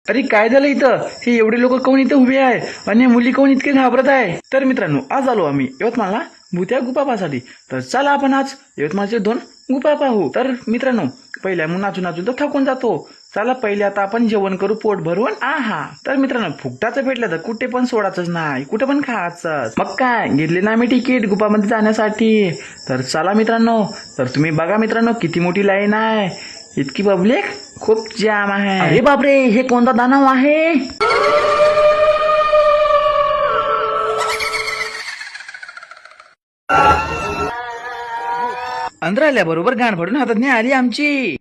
अरे काय झालं इथं? हे एवढे लोक कोण इथं उभे आहे आणि मुली कोण इतके घाबरत आहे? तर मित्रांनो, आज आलो आम्ही यवतमाळला भूत्या गुफा पाहण्यासाठी. तर चला आपण आज यवतमाळचे 2 गुफा पाहू. तर मित्रांनो, पहिल्या मग नाचून नाचून तर थकून जातो. चला पहिले आता आपण जेवण करू पोट भरून. आहा. तर मित्रांनो, फुकटाचं भेटलं तर कुठे पण सोडायचंच नाही, कुठे पण खायचं. मग काय घेतले ना आम्ही तिकीट गुफामध्ये जाण्यासाठी. तर चला मित्रांनो, तर तुम्ही बघा मित्रांनो किती मोठी लाईन आहे, इतकी पब्लिक, खूप जाम आहे. अरे बापरे, हे कोणता दानव आहे? अंदर आल्याबरोबर गाण फाडून हातात आली आमची.